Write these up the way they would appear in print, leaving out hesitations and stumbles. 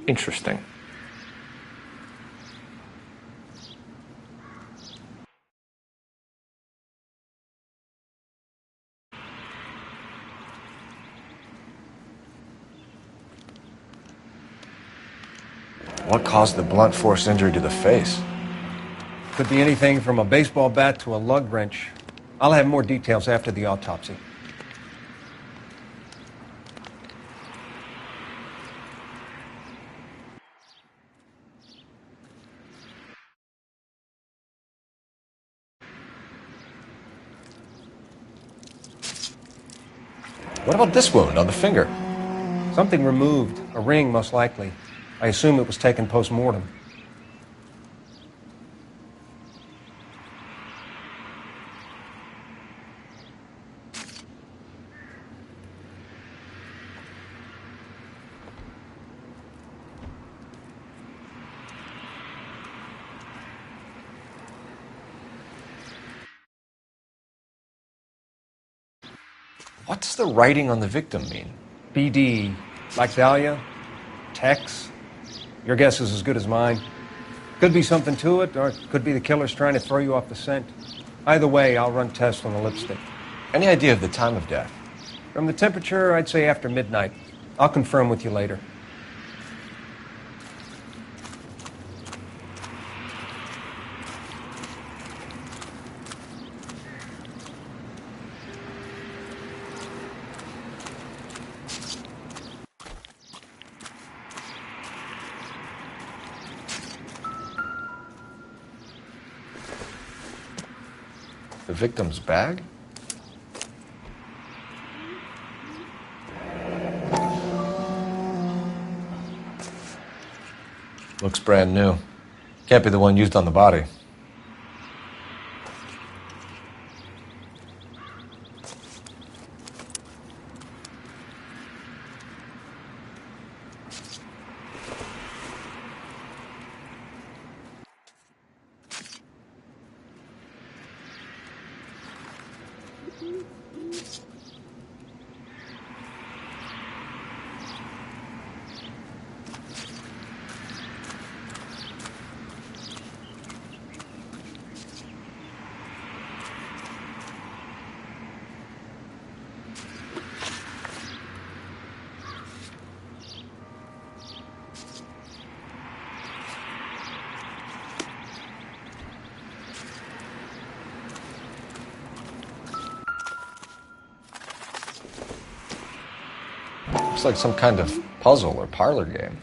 Interesting. What caused the blunt force injury to the face? Could be anything from a baseball bat to a lug wrench. I'll have more details after the autopsy. What about this wound on the finger? Something removed, a ring most likely. I assume it was taken post-mortem. What does the writing on the victim mean? BD, like Dahlia, Tex. Your guess is as good as mine. Could be something to it, or it could be the killer's trying to throw you off the scent. Either way, I'll run tests on the lipstick. Any idea of the time of death? From the temperature, I'd say after midnight. I'll confirm with you later. The victim's bag? Looks brand new. Can't be the one used on the body. Looks like some kind of puzzle or parlor game.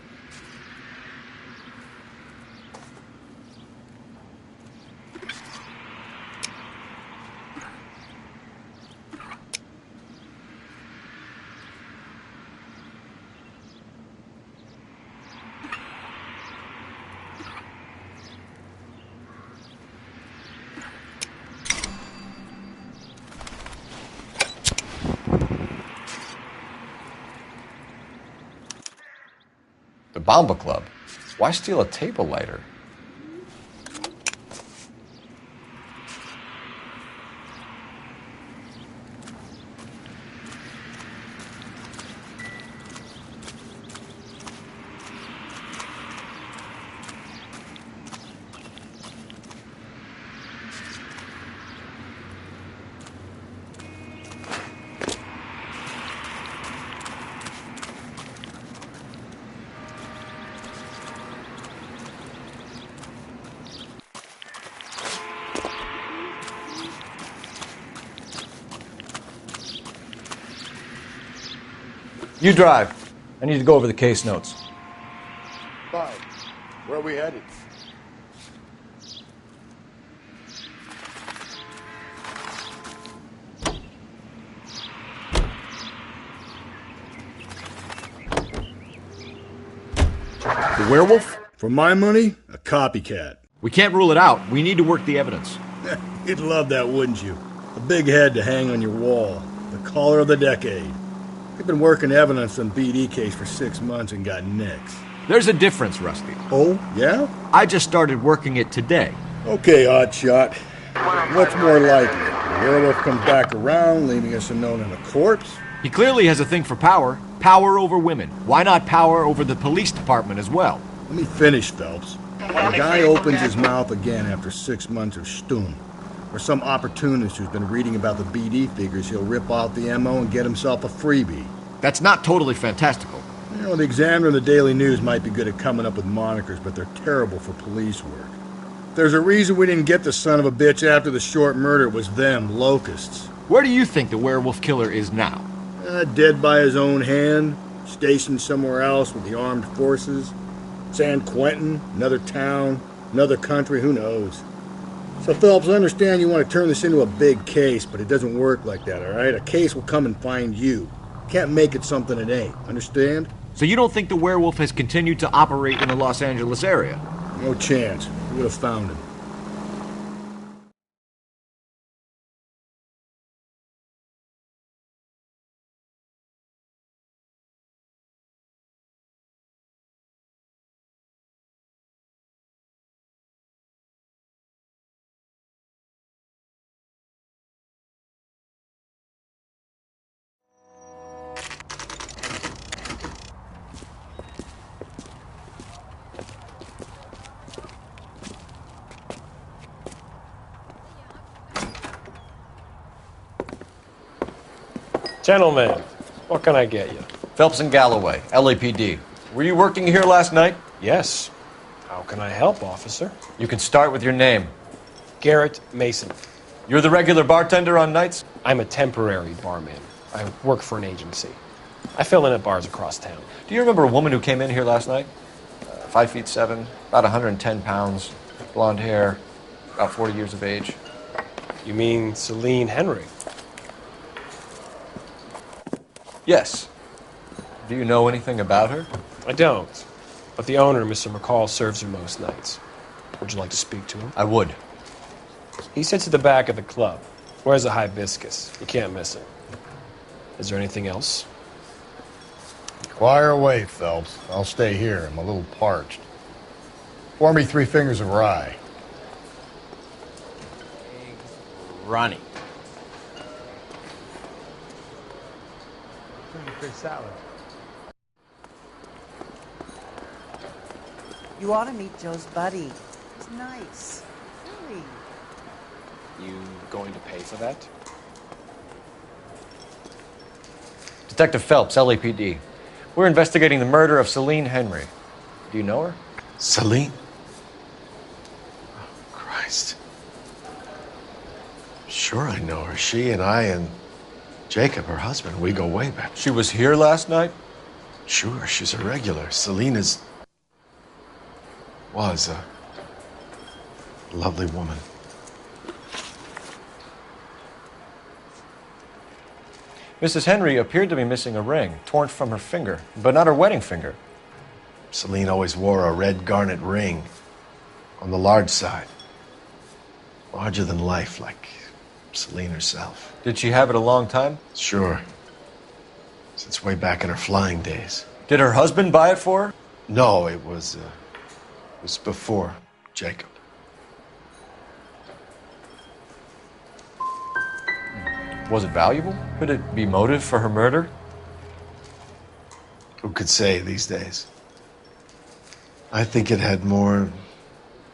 The Bomba Club. Why steal a table lighter? You drive. I need to go over the case notes. Fine. Where are we headed? The werewolf? For my money, a copycat. We can't rule it out. We need to work the evidence. You'd love that, wouldn't you? A big head to hang on your wall. The caller of the decade. We've been working evidence on BD case for 6 months and got nicks. There's a difference, Rusty. Oh, yeah? I just started working it today. Okay, Oddshot. What's more likely? The werewolf comes back around, leaving us a note in a corpse? He clearly has a thing for power. Power over women. Why not power over the police department as well? Let me finish, Phelps. When a guy opens his mouth again after 6 months of stum, or some opportunist who's been reading about the BD figures, he'll rip out the MO and get himself a freebie. That's not totally fantastical. You know, the Examiner and the Daily News might be good at coming up with monikers, but they're terrible for police work. If there's a reason we didn't get the son of a bitch after the short murder, it was them, locusts. Where do you think the werewolf killer is now? Dead by his own hand, stationed somewhere else with the armed forces. San Quentin, another town, another country, who knows? So, Phelps, I understand you want to turn this into a big case, but it doesn't work like that, all right? A case will come and find you. Can't make it something it ain't, understand? So you don't think the werewolf has continued to operate in the Los Angeles area? No chance. We would have found him. Gentlemen, what can I get you? Phelps and Galloway, LAPD. Were you working here last night? Yes. How can I help, officer? You can start with your name. Garrett Mason. You're the regular bartender on nights? I'm a temporary barman. I work for an agency. I fill in at bars across town. Do you remember a woman who came in here last night? 5'7", about 110 pounds, blonde hair, about 40 years of age. You mean Celine Henry? Yes. Do you know anything about her? I don't. But the owner, Mr. McCall, serves her most nights. Would you like to speak to him? I would. He sits at the back of the club. Wears a hibiscus. You can't miss him. Is there anything else? Fire away, Phelps. I'll stay here. I'm a little parched. Pour me 3 fingers of rye. Ronnie. Fish salad. You ought to meet Joe's buddy. He's nice. Really. You going to pay for that? Detective Phelps, LAPD. We're investigating the murder of Celine Henry. Do you know her? Celine? Oh, Christ. Sure I know her. She and I and Jacob, her husband, we go way back. She was here last night? Sure, she's a regular. Celine was a lovely woman. Mrs. Henry appeared to be missing a ring, torn from her finger, but not her wedding finger. Celine always wore a red garnet ring on the large side. Larger than life, like Celine herself. Did she have it a long time? Sure. Since way back in her flying days. Did her husband buy it for her? No, it was before Jacob. Was it valuable? Could it be motive for her murder? Who could say these days? I think it had more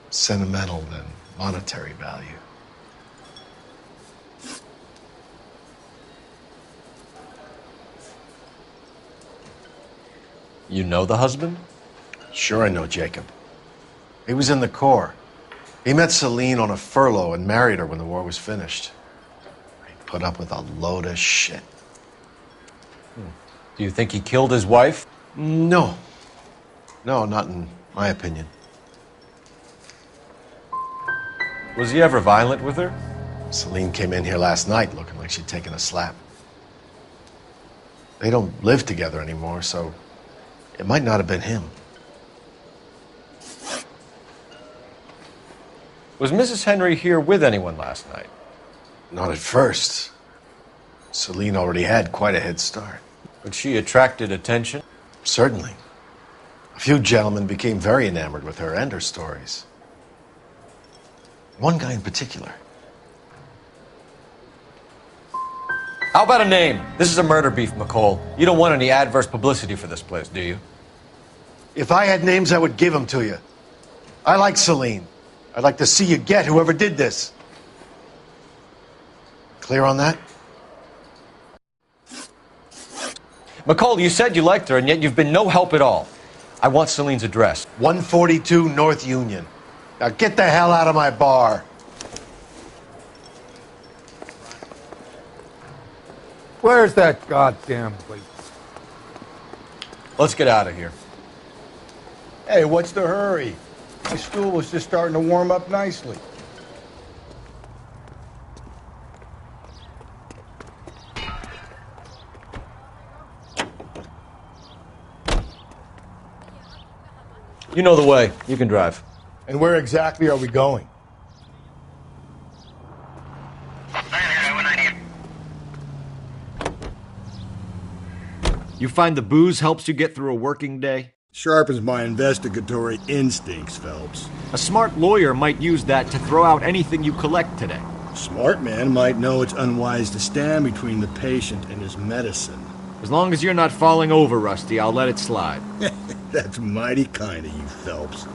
sentimental than monetary value. You know the husband? Sure I know Jacob. He was in the Corps. He met Celine on a furlough and married her when the war was finished. He put up with a load of shit. Do you think he killed his wife? No. No, not in my opinion. Was he ever violent with her? Celine came in here last night looking like she'd taken a slap. They don't live together anymore, so it might not have been him. Was Mrs. Henry here with anyone last night? Not at first. Celine already had quite a head start. But she attracted attention? Certainly. A few gentlemen became very enamored with her and her stories. One guy in particular. How about a name? This is a murder beef, McCall. You don't want any adverse publicity for this place, do you? If I had names, I would give them to you. I like Celine. I'd like to see you get whoever did this. Clear on that? McCall, you said you liked her, and yet you've been no help at all. I want Celine's address. 142 North Union. Now get the hell out of my bar. Where's that goddamn place? Let's get out of here. Hey, what's the hurry? My stool was just starting to warm up nicely. You know the way. You can drive. And where exactly are we going? You find the booze helps you get through a working day? Sharpens my investigatory instincts, Phelps. A smart lawyer might use that to throw out anything you collect today. A smart man might know it's unwise to stand between the patient and his medicine. As long as you're not falling over, Rusty, I'll let it slide. That's mighty kind of you, Phelps.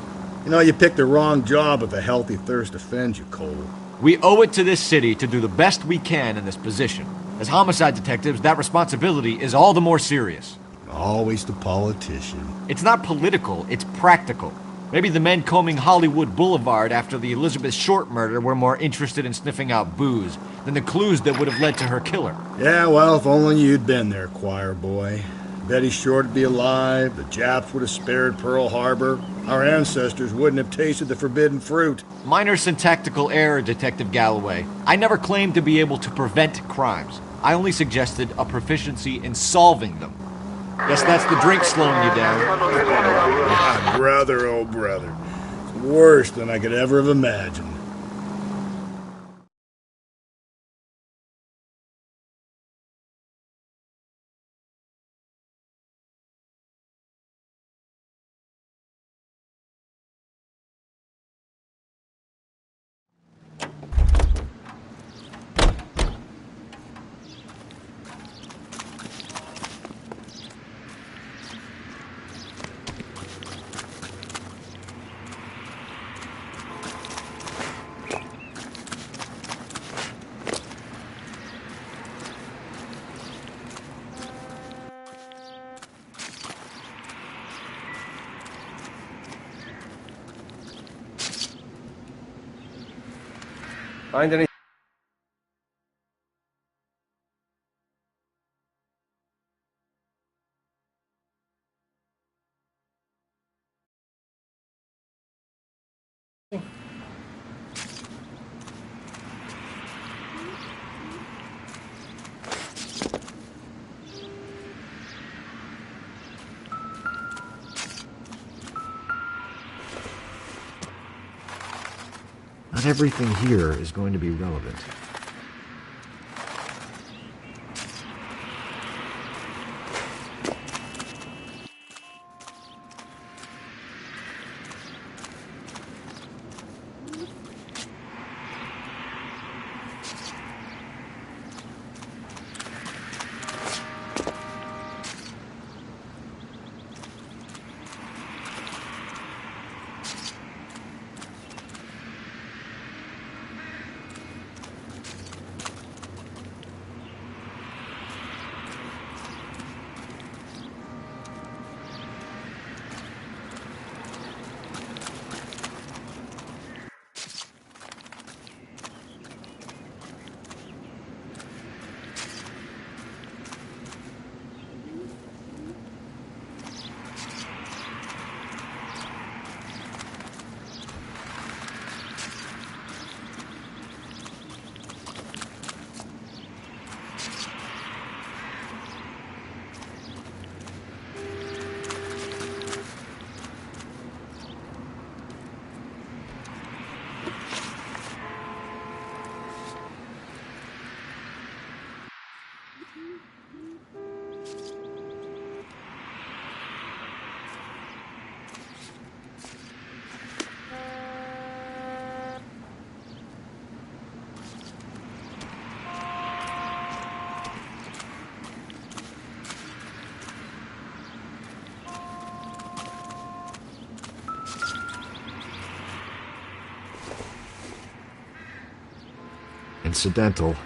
You know, you picked the wrong job if a healthy thirst offends you, Cole. We owe it to this city to do the best we can in this position. As homicide detectives, that responsibility is all the more serious. Always the politician. It's not political, it's practical. Maybe the men combing Hollywood Boulevard after the Elizabeth Short murder were more interested in sniffing out booze than the clues that would have led to her killer. Yeah, well, if only you'd been there, choir boy. Betty Short would be alive, the Japs would have spared Pearl Harbor, our ancestors wouldn't have tasted the forbidden fruit. Minor syntactical error, Detective Galloway. I never claimed to be able to prevent crimes. I only suggested a proficiency in solving them. Guess that's the drink slowing you down. My brother, oh brother. It's worse than I could ever have imagined. Find any? Not everything here is going to be relevant. incidental.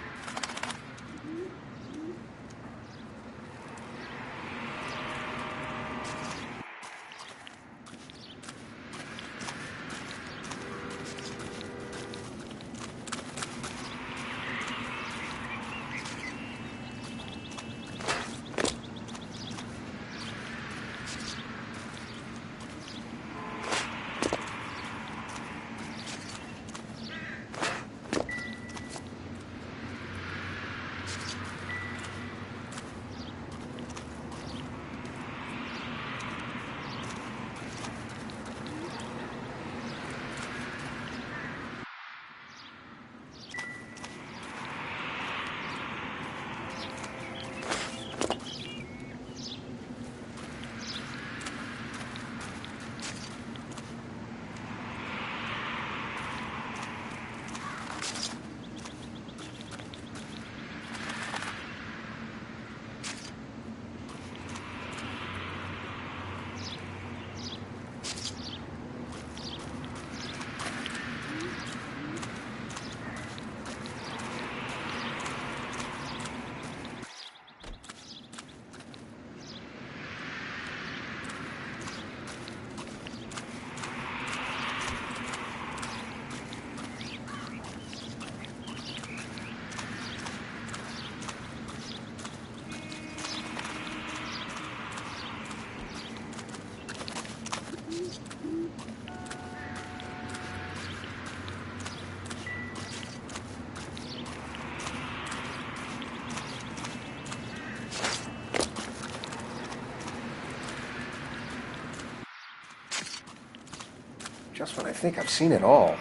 Just when I think I've seen it all.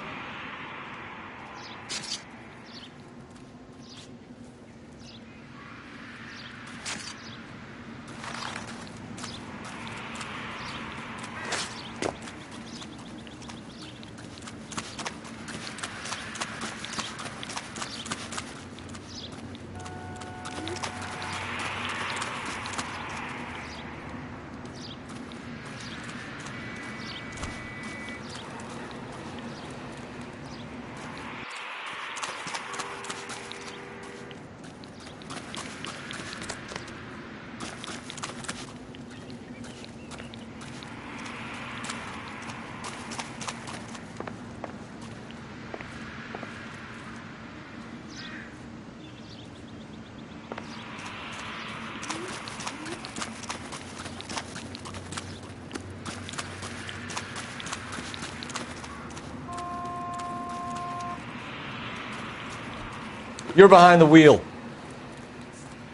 You're behind the wheel.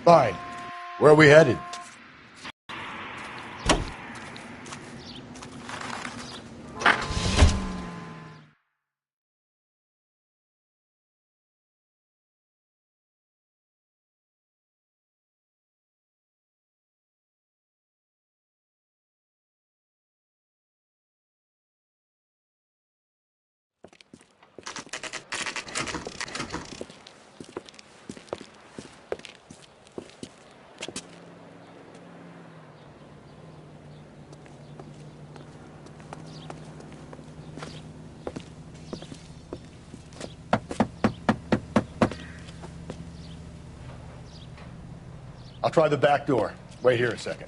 Fine. Where are we headed? I'll try the back door. Wait here a second.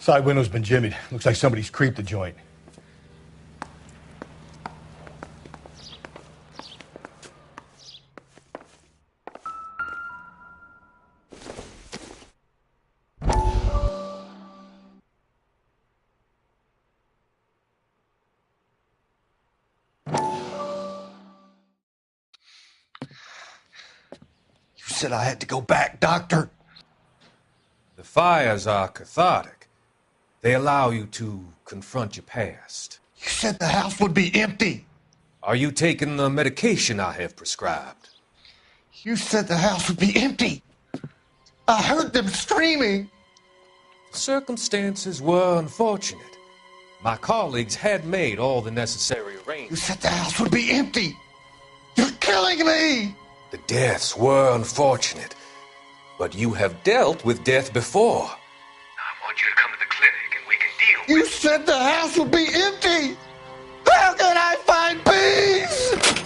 Side window's been jimmied. Looks like somebody's creeped the joint. You said I had to go back, Doctor. The fires are cathartic. They allow you to confront your past. You said the house would be empty. Are you taking the medication I have prescribed? You said the house would be empty. I heard them screaming. The circumstances were unfortunate. My colleagues had made all the necessary You arrangements. said the house would be empty. You're killing me. The deaths were unfortunate, but you have dealt with death before. I want you to come to the clinic and we can deal You said the house would be empty. How can I find peace?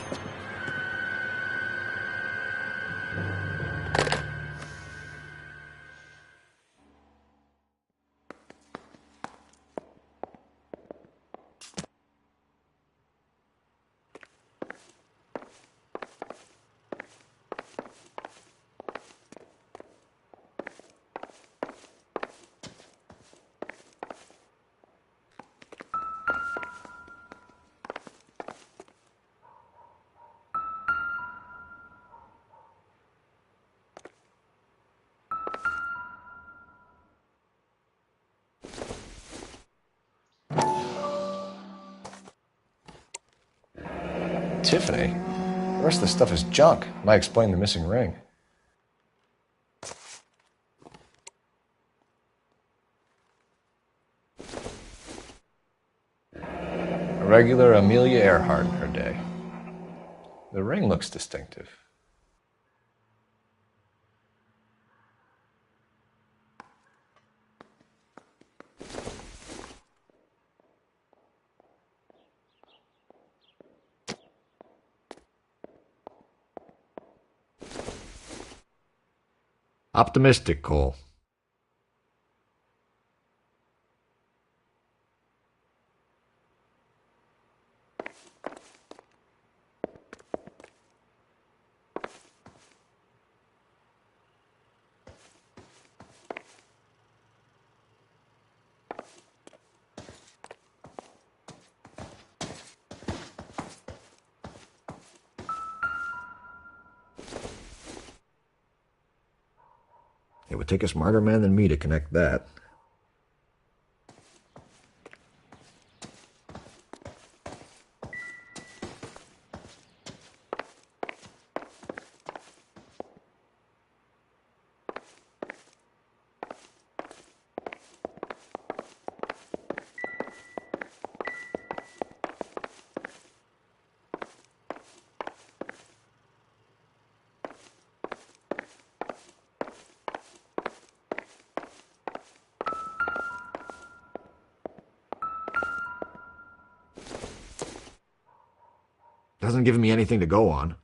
Tiffany? The rest of the stuff is junk. Might explain the missing ring. A regular Amelia Earhart in her day. The ring looks distinctive. Optimistic, Cole. It would take a smarter man than me to connect that. Doesn't give me anything to go on.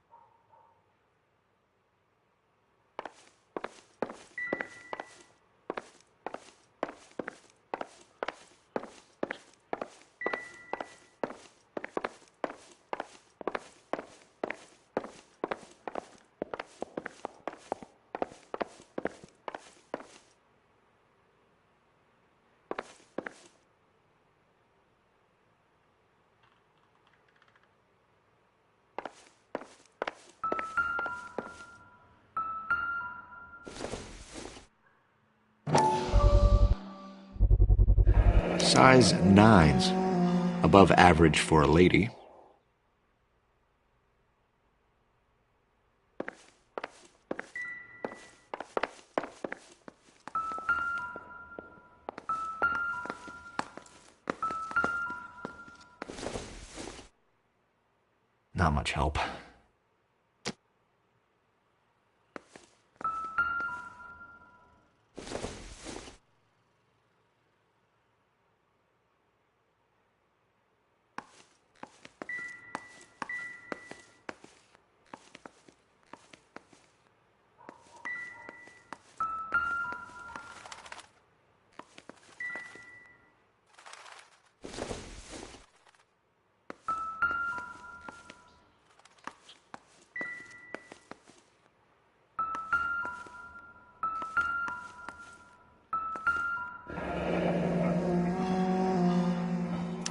Size 9s. Above average for a lady. Not much help.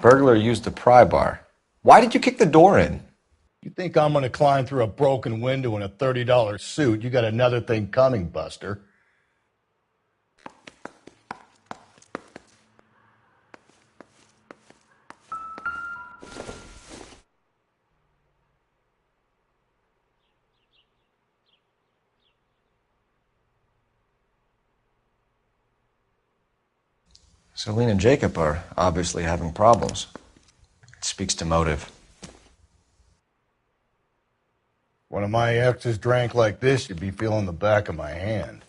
Burglar used the pry bar. Why did you kick the door in? You think I'm going to climb through a broken window in a $30 suit? You got another thing coming, Buster. Celine and Jacob are obviously having problems. It speaks to motive. One of my exes drank like this, you'd be feeling the back of my hand.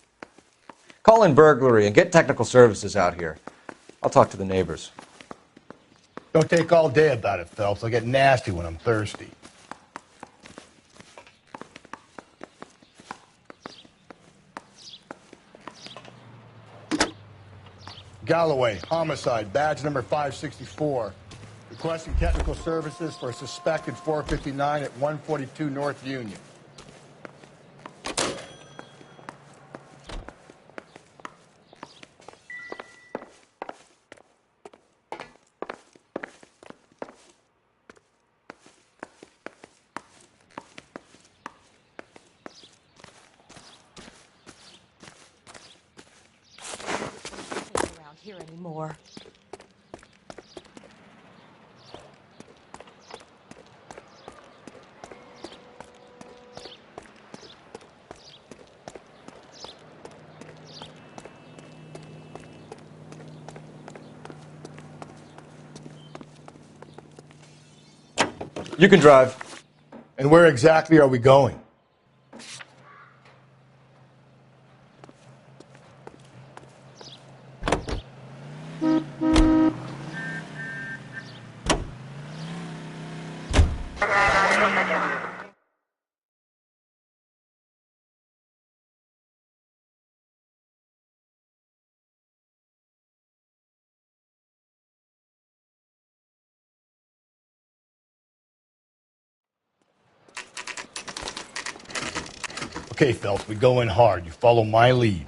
Call in burglary and get technical services out here. I'll talk to the neighbors. Don't take all day about it, Phelps. I'll get nasty when I'm thirsty. Galloway, homicide, badge number 564. Requesting technical services for a suspected 459 at 142 North Union. Around here anymore. You can drive. And where exactly are we going? Okay, Phelps, we go in hard. You follow my lead.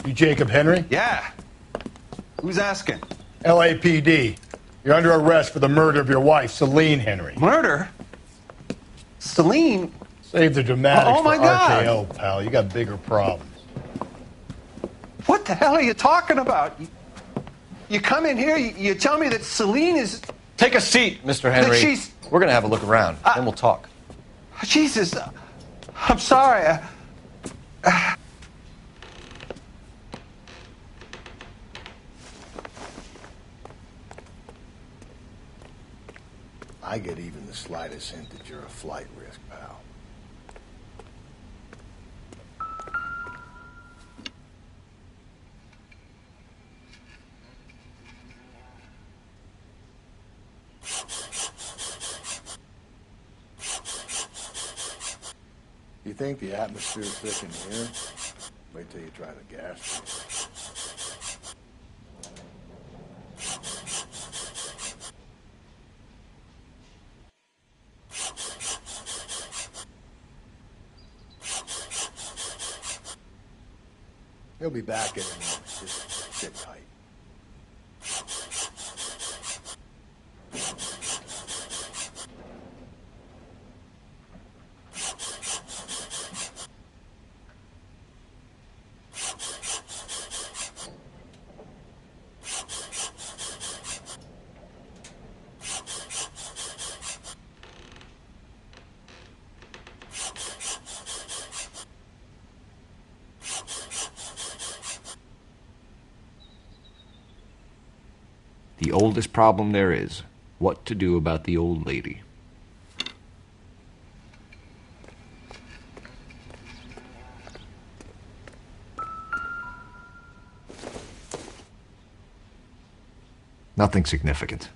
You Jacob Henry? Yeah. Who's asking? LAPD. You're under arrest for the murder of your wife, Celine Henry. Murder? Celine? Save the dramatics Oh, my for God. RKO, pal. You got bigger problems. What the hell are you talking about? You come in here, you tell me that Celine is... Take a seat, Mr. Henry. That she's... We're going to have a look around, then we'll talk. Jesus, I'm sorry. I get even the slightest hint that you're a flight risk, pal. You think the atmosphere's thick in here? Wait till you try the gas. He'll be back in a moment. Just sit tight. The oldest problem there is, what to do about the old lady. Nothing significant.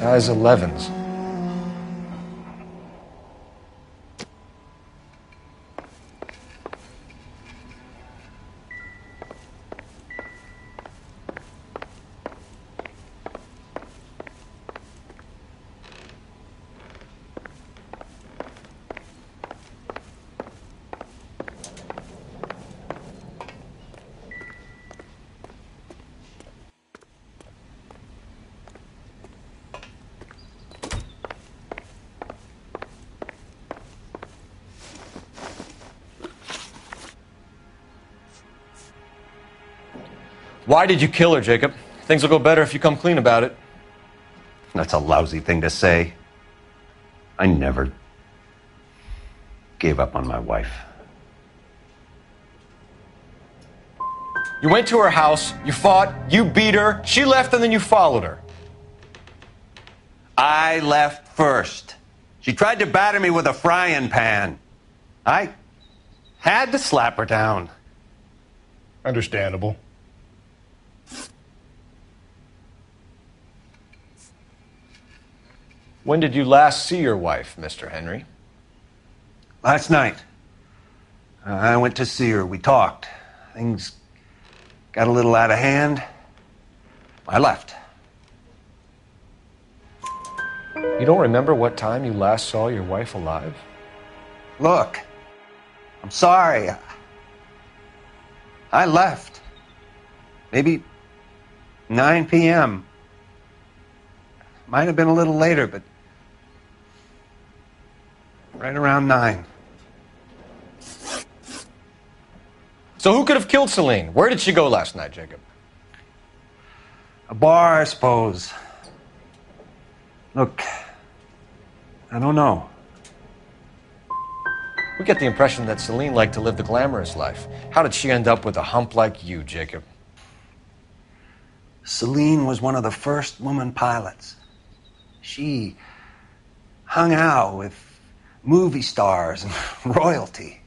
Size 11s. Why did you kill her, Jacob? Things will go better if you come clean about it. That's a lousy thing to say. I never gave up on my wife. You went to her house, you fought, you beat her, she left, and then you followed her. I left first. She tried to batter me with a frying pan. I had to slap her down. Understandable. When did you last see your wife, Mr. Henry? Last night. I went to see her. We talked. Things got a little out of hand. I left. You don't remember what time you last saw your wife alive? Look, I'm sorry. I left. Maybe 9 p.m. Might have been a little later, but right around 9. So who could have killed Celine? Where did she go last night, Jacob? A bar, I suppose. Look, I don't know. We get the impression that Celine liked to live the glamorous life. How did she end up with a hump like you, Jacob? Celine was one of the first woman pilots. She hung out with movie stars and royalty.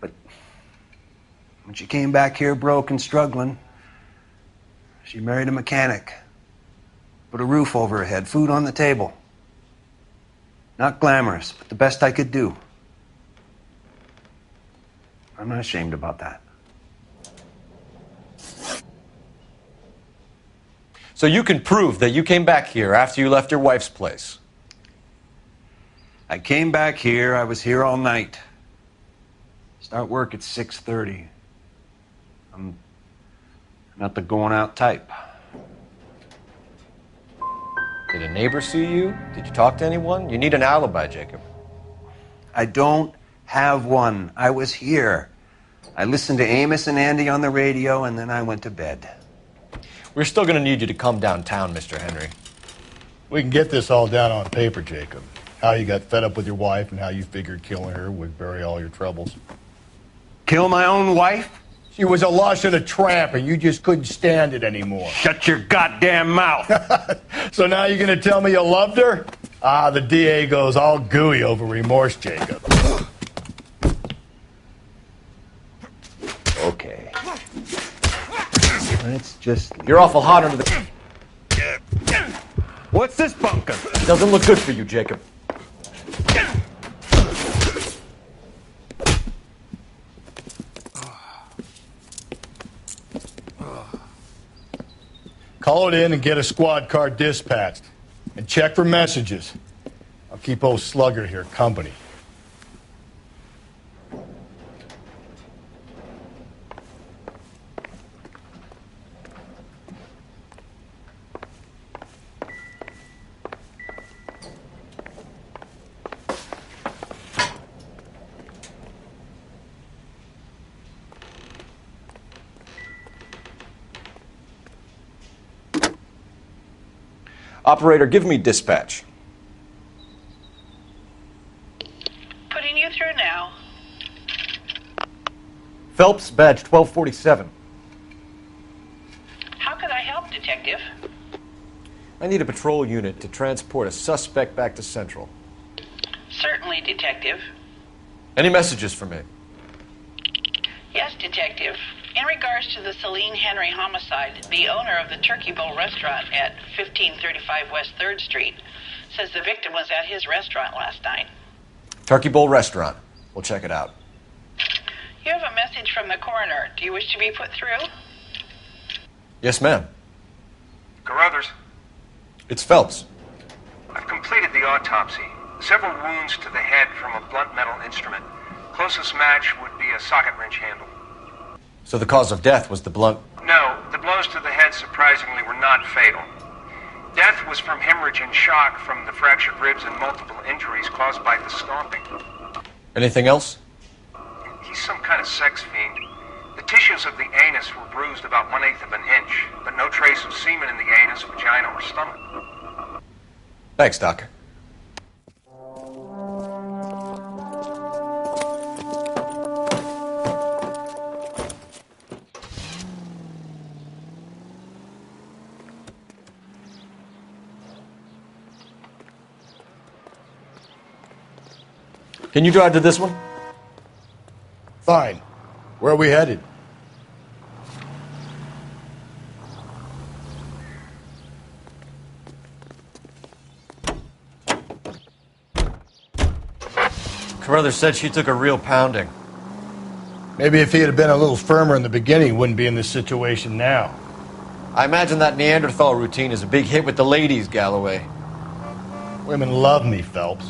But when she came back here broke and struggling, she married a mechanic. Put a roof over her head, food on the table. Not glamorous, but the best I could do. I'm not ashamed about that. So you can prove that you came back here after you left your wife's place? I came back here. I was here all night. Start work at 6:30. I'm not the going out type. Did a neighbor see you? Did you talk to anyone? You need an alibi, Jacob. I don't have one. I was here. I listened to Amos and Andy on the radio, and then I went to bed. We're still going to need you to come downtown, Mr. Henry. We can get this all down on paper, Jacob. How you got fed up with your wife and how you figured killing her would bury all your troubles. Kill my own wife? She was a lush and a tramp, and you just couldn't stand it anymore. Shut your goddamn mouth. So now you're going to tell me you loved her? Ah, the DA goes all gooey over remorse, Jacob. Okay. Let's just... You're awful hot under the... What's this bunker? Doesn't look good for you, Jacob. Call it in and get a squad car dispatched. And check for messages. I'll keep old Slugger here company. Operator, give me dispatch. Putting you through now. Phelps, badge 1247. How could I help, Detective? I need a patrol unit to transport a suspect back to Central. Certainly, Detective. Any messages for me? Yes, Detective. In regards to the Celine Henry homicide, the owner of the Turkey Bowl restaurant at 1535 West 3rd Street says the victim was at his restaurant last night. Turkey Bowl Restaurant. We'll check it out. You have a message from the coroner. Do you wish to be put through? Yes, ma'am. Carruthers, It's Phelps. I've completed the autopsy. Several wounds to the head from a blunt metal instrument. Closest match would be a socket wrench handle. So the cause of death was the blunt... No, the blows to the head surprisingly were not fatal. Death was from hemorrhage and shock from the fractured ribs and multiple injuries caused by the stomping. Anything else? He's some kind of sex fiend. The tissues of the anus were bruised about 1/8 of an inch, but no trace of semen in the anus, vagina, or stomach. Thanks, Doc. Can you drive to this one? Fine. Where are we headed? Carruthers said she took a real pounding. Maybe if he had been a little firmer in the beginning, he wouldn't be in this situation now. I imagine that Neanderthal routine is a big hit with the ladies, Galloway. Women love me, Phelps.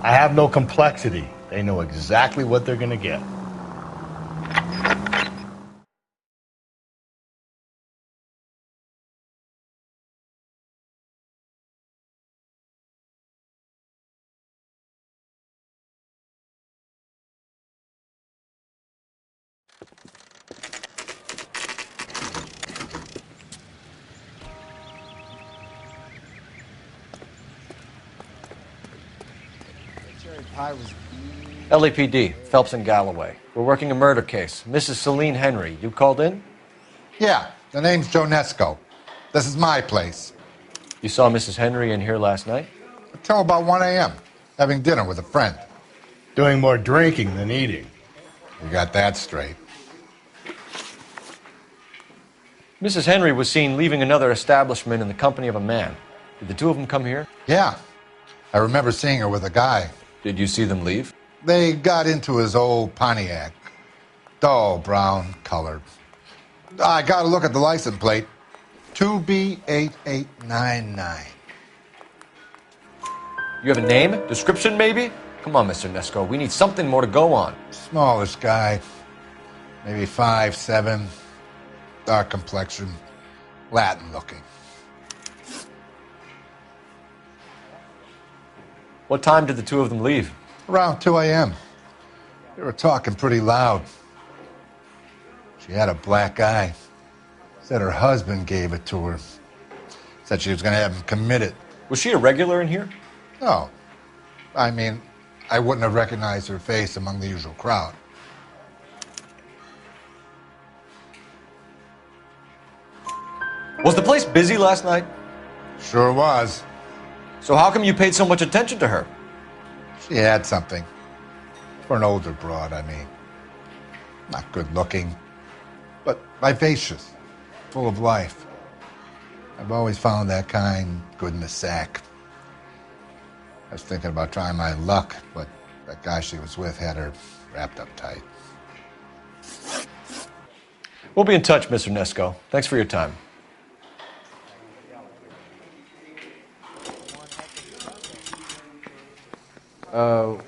I have no complexity. They know exactly what they're going to get. LAPD, Phelps and Galloway. We're working a murder case. Mrs. Celine Henry, you called in? Yeah, the name's Jonesco. This is my place. You saw Mrs. Henry in here last night? Until about 1 a.m., having dinner with a friend. Doing more drinking than eating. You got that straight. Mrs. Henry was seen leaving another establishment in the company of a man. Did the two of them come here? Yeah, I remember seeing her with a guy. Did you see them leave? They got into his old Pontiac. Dull brown color. I got to look at the license plate. 2B8899. You have a name? Description, maybe? Come on, Mr. Nesco. We need something more to go on. Smallish guy. Maybe 5'7". Dark complexion. Latin looking. What time did the two of them leave? Around 2 a.m. They were talking pretty loud. She had a black eye. Said her husband gave it to her. Said she was going to have him committed. Was she a regular in here? No. I mean, I wouldn't have recognized her face among the usual crowd. Was the place busy last night? Sure was. So how come you paid so much attention to her? She had something. For an older broad, I mean. Not good looking, but vivacious, full of life. I've always found that kind good in the sack. I was thinking about trying my luck, but that guy she was with had her wrapped up tight. We'll be in touch, Mr. Nesco. Thanks for your time.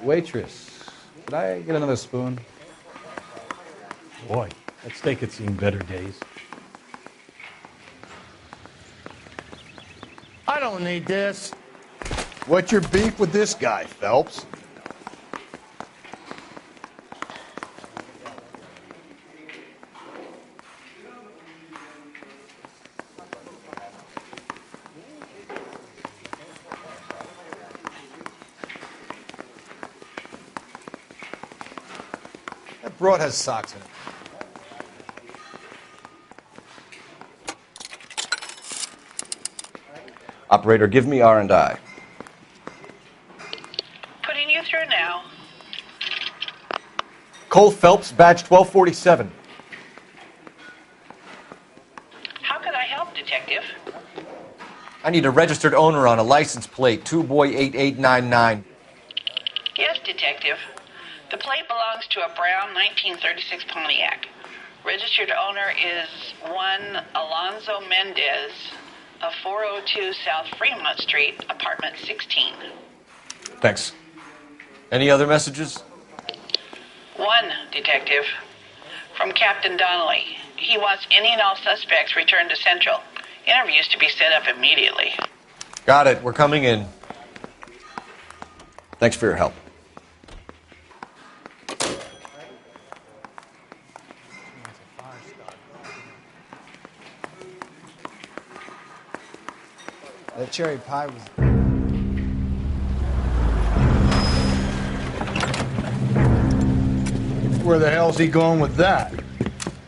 Waitress, could I get another spoon? Boy, that steak had seen better days. I don't need this. What's your beef with this guy, Phelps? That broad has socks in it. Operator, give me R&I. Putting you through now. Cole Phelps, badge 1247. How can I help, Detective? I need a registered owner on a license plate, 2boy8899. Yes, Detective. The plate belongs to a brown 1936 Pontiac. Registered owner is one Alonzo Mendez of 402 South Fremont Street, apartment 16. Thanks. Any other messages? One, Detective. From Captain Donnelly. He wants any and all suspects returned to Central. Interviews to be set up immediately. Got it. We're coming in. Thanks for your help. That cherry pie was... Where the hell's he going with that?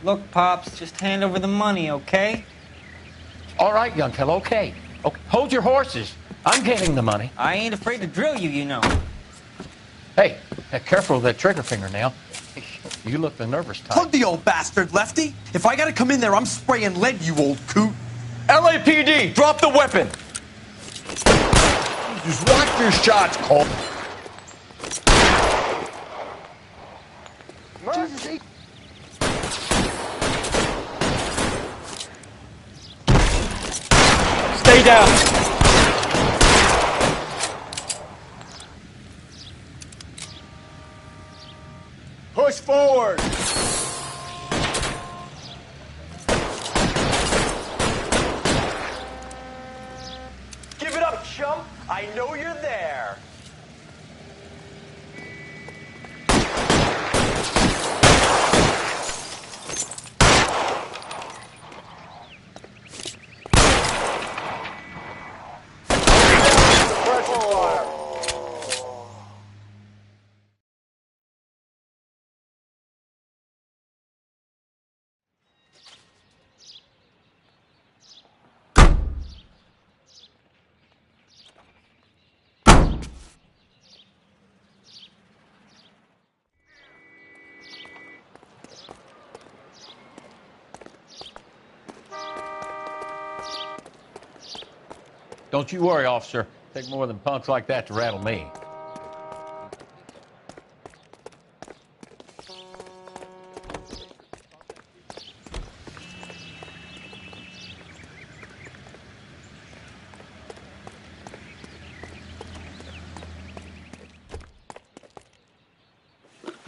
Look, Pops, just hand over the money, okay? All right, young fellow, okay. Hold your horses. I'm getting the money. I ain't afraid to drill you, you know. Hey, careful with that trigger finger now. You look the nervous type. Plug the old bastard, Lefty. If I gotta come in there, I'm spraying lead, you old coot. LAPD, drop the weapon. Just watch your shots, Cole. Jesus, Stay down. Push forward. give it up, chump. I know you're there. Don't you worry, officer. Take more than punks like that to rattle me.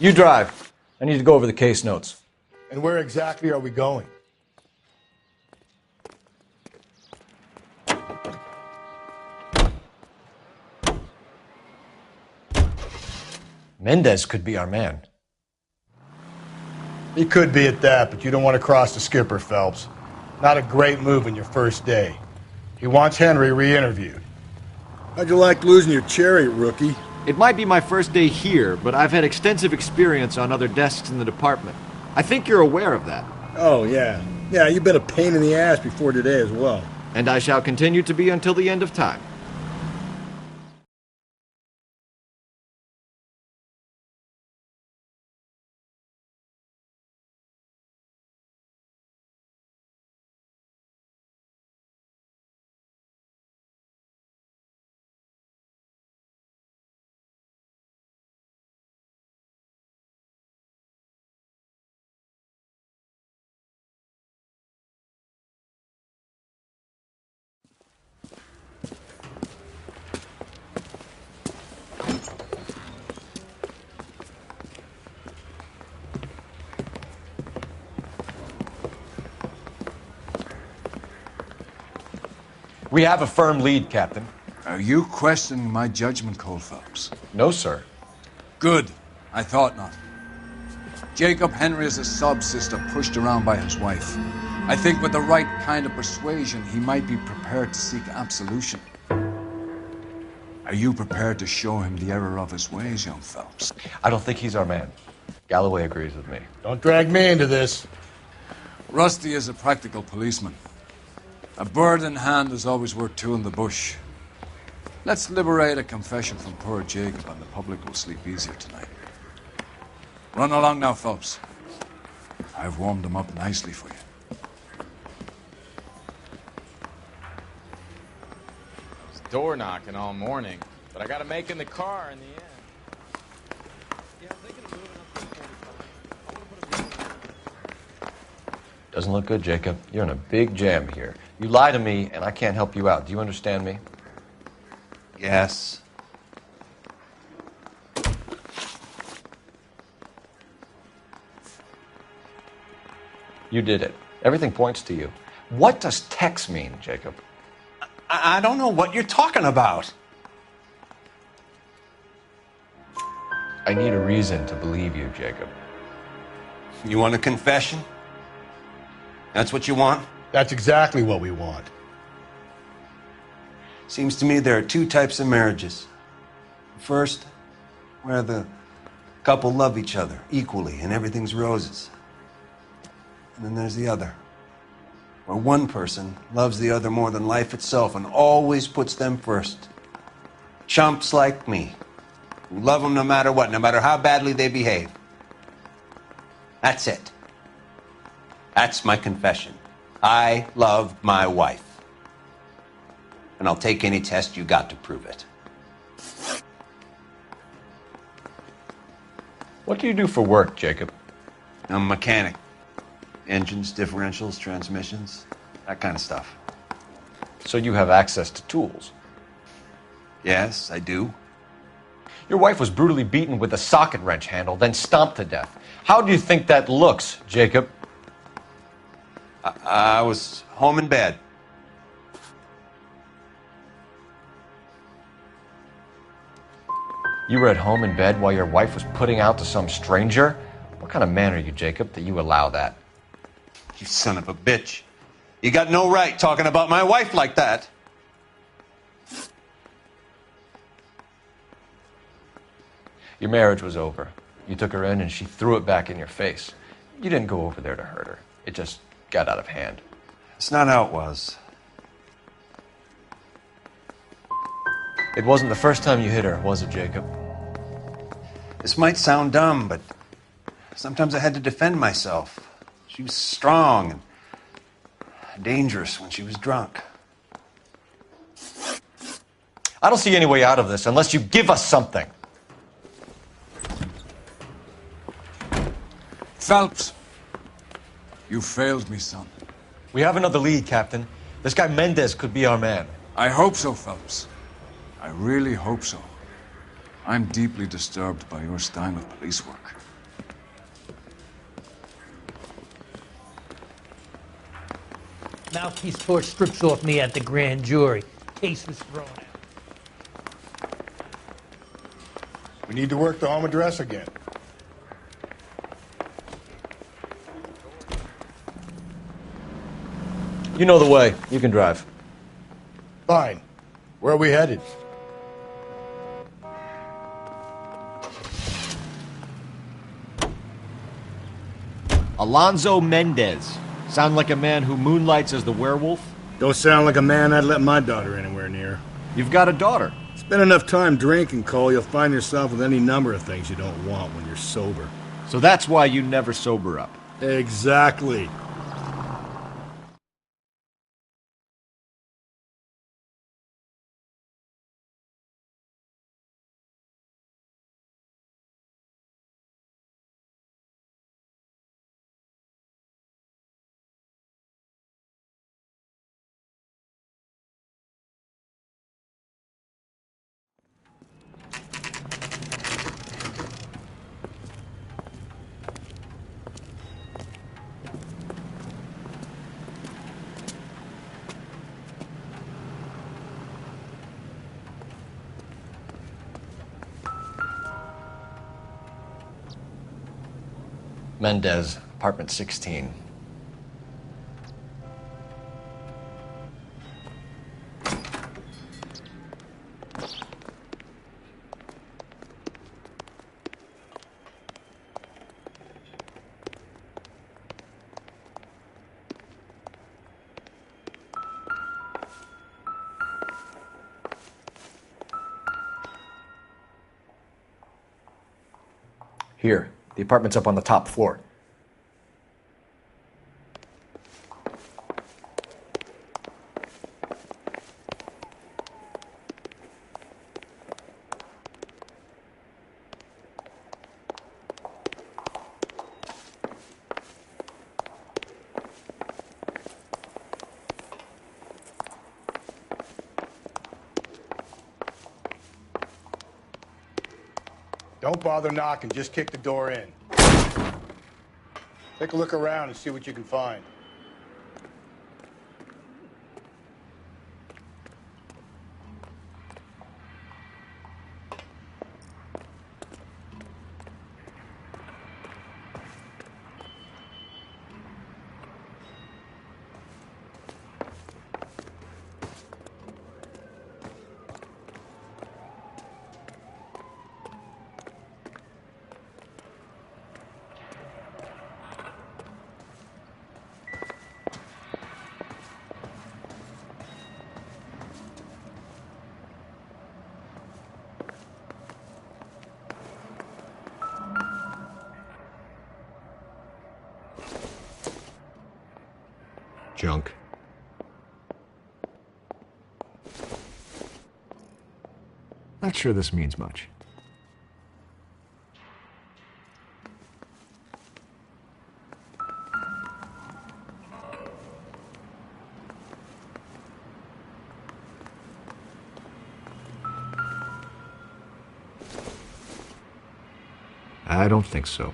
You drive. I need to go over the case notes. And where exactly are we going? Mendez could be our man. He could be at that, but you don't want to cross the skipper, Phelps. Not a great move on your first day. He wants Henry re-interviewed. How'd you like losing your cherry, rookie? It might be my first day here, but I've had extensive experience on other desks in the department. I think you're aware of that. Oh, yeah. Yeah, you've been a pain in the ass before today as well. And I shall continue to be until the end of time. We have a firm lead, Captain. Are you questioning my judgment, Cole Phelps? No, sir. Good. I thought not. Jacob Henry is a sub-sister pushed around by his wife. I think with the right kind of persuasion, he might be prepared to seek absolution. Are you prepared to show him the error of his ways, young Phelps? I don't think he's our man. Galloway agrees with me. Don't drag me into this. Rusty is a practical policeman. A bird in hand is always worth two in the bush. Let's liberate a confession from poor Jacob, and the public will sleep easier tonight. Run along now, Phelps. I've warmed them up nicely for you. It's door knocking all morning, but I gotta make in the car in the end. Doesn't look good, Jacob. You're in a big jam here. You lie to me, and I can't help you out. Do you understand me? Yes. You did it. Everything points to you. What does Tex mean, Jacob? I don't know what you're talking about. I need a reason to believe you, Jacob. You want a confession? That's what you want? That's exactly what we want. Seems to me there are two types of marriages. First, where the couple love each other equally and everything's roses. And then there's the other, where one person loves the other more than life itself and always puts them first. Chumps like me, who love them no matter what, no matter how badly they behave. That's it. That's my confession. I love my wife. And I'll take any test you got to prove it. What do you do for work, Jacob? I'm a mechanic. Engines, differentials, transmissions, that kind of stuff. So you have access to tools? Yes, I do. Your wife was brutally beaten with a socket wrench handle, then stomped to death. How do you think that looks, Jacob? I was home in bed. You were at home in bed while your wife was putting out to some stranger? What kind of man are you, Jacob, that you allow that? You son of a bitch. You got no right talking about my wife like that. Your marriage was over. You took her in and she threw it back in your face. You didn't go over there to hurt her. It just got out of hand. It's not how it was. It wasn't the first time you hit her, was it, Jacob? This might sound dumb, but sometimes I had to defend myself. She was strong and dangerous when she was drunk. I don't see any way out of this unless you give us something. Phelps, you failed me, son. We have another lead, Captain. This guy Mendez could be our man. I hope so, Phelps. I really hope so. I'm deeply disturbed by your style of police work. Mouthpiece torch strips off me at the grand jury. Case was thrown out. We need to work the home address again. You know the way. You can drive. Fine. Where are we headed? Alonzo Mendez. Sound like a man who moonlights as the werewolf? Don't sound like a man I'd let my daughter anywhere near. You've got a daughter. Spend enough time drinking, Cole, you'll find yourself with any number of things you don't want when you're sober. So that's why you never sober up. Exactly. Mendez, apartment 16. Here, The apartment's up on the top floor. Don't bother knocking, just kick the door in. Take a look around and see what you can find. Junk. Not sure this means much. I don't think so.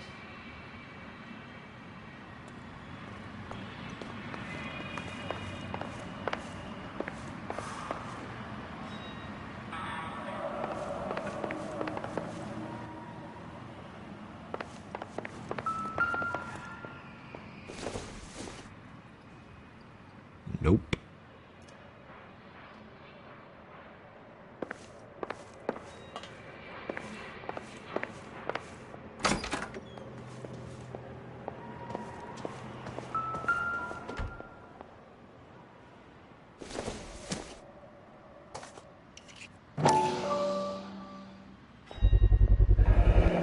Nope.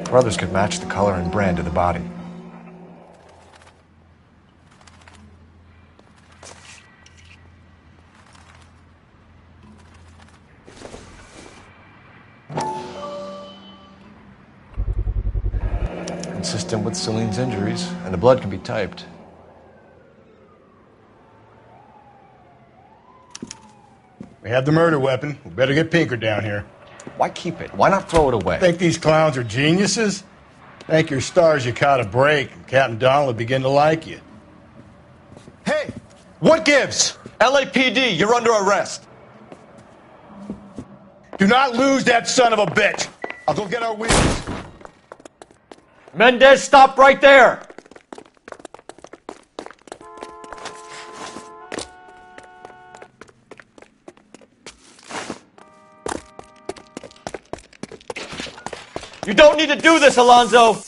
Brothers could match the color and brand of the body. Consistent with Celine's injuries, and the blood can be typed. We have the murder weapon. We better get Pinker down here. Why keep it? Why not throw it away? Think these clowns are geniuses? Thank your stars you caught a break, and Captain Donald will begin to like you. Hey, what gives? LAPD, you're under arrest. Do not lose that son of a bitch. I'll go get our wheels. Mendez, stop right there. You don't need to do this, Alonzo.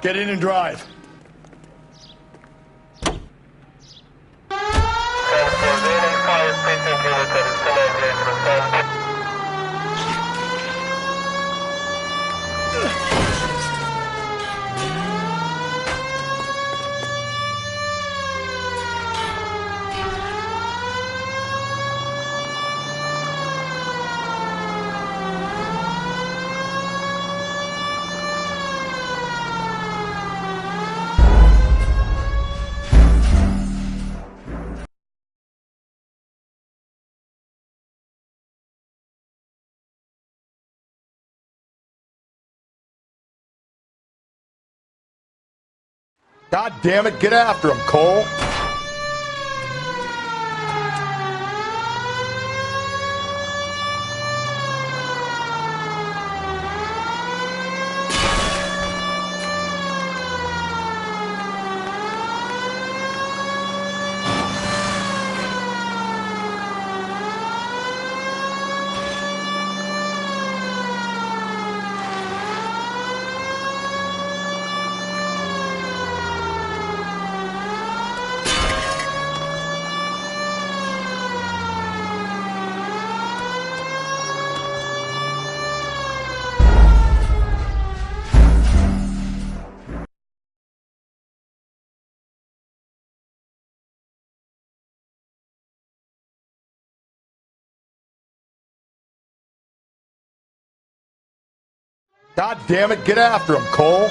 Get in and drive. God damn it, get after him, Cole. God damn it, get after him, Cole.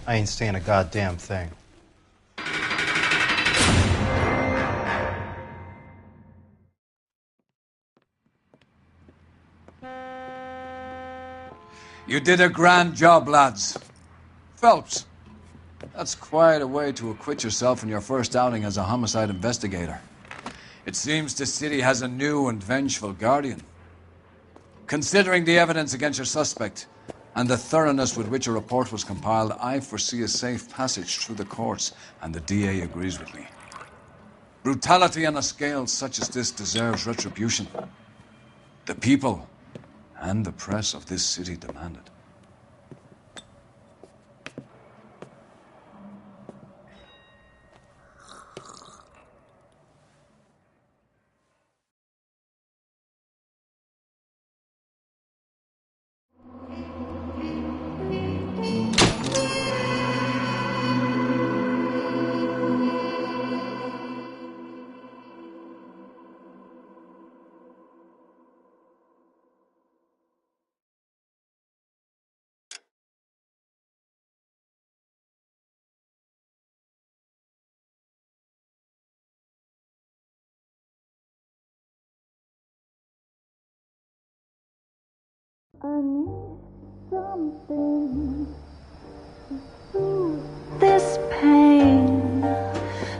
I ain't saying a goddamn thing. You did a grand job, lads. Phelps, that's quite a way to acquit yourself in your first outing as a homicide investigator. It seems the city has a new and vengeful guardian. Considering the evidence against your suspect and the thoroughness with which a report was compiled, I foresee a safe passage through the courts, and the DA agrees with me. Brutality on a scale such as this deserves retribution. The people and the press of this city demand it. I need something to soothe this pain,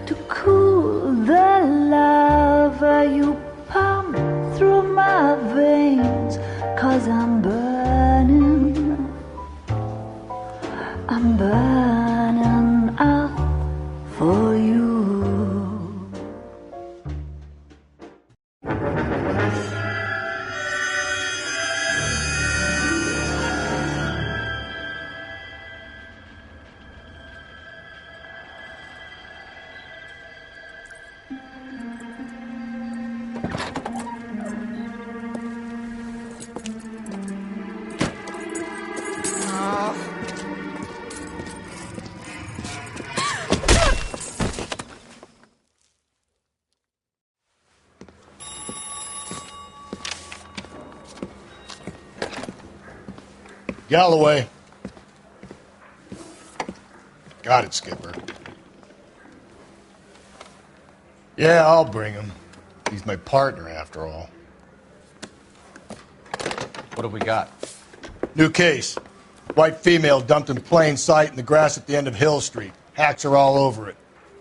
to cool the lava you pump through my veins, 'cause I'm burning up for you. Galloway. Got it, Skipper. Yeah, I'll bring him. He's my partner, after all. What have we got? New case. White female dumped in plain sight in the grass at the end of Hill Street. Hacks are all over it.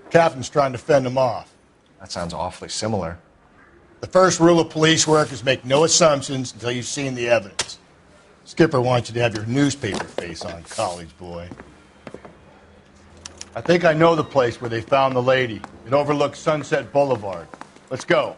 Captain's trying to fend him off. That sounds awfully similar. The first rule of police work is make no assumptions until you've seen the evidence. Skipper wants you to have your newspaper face on, college boy. I think I know the place where they found the lady. It overlooks Sunset Boulevard. Let's go.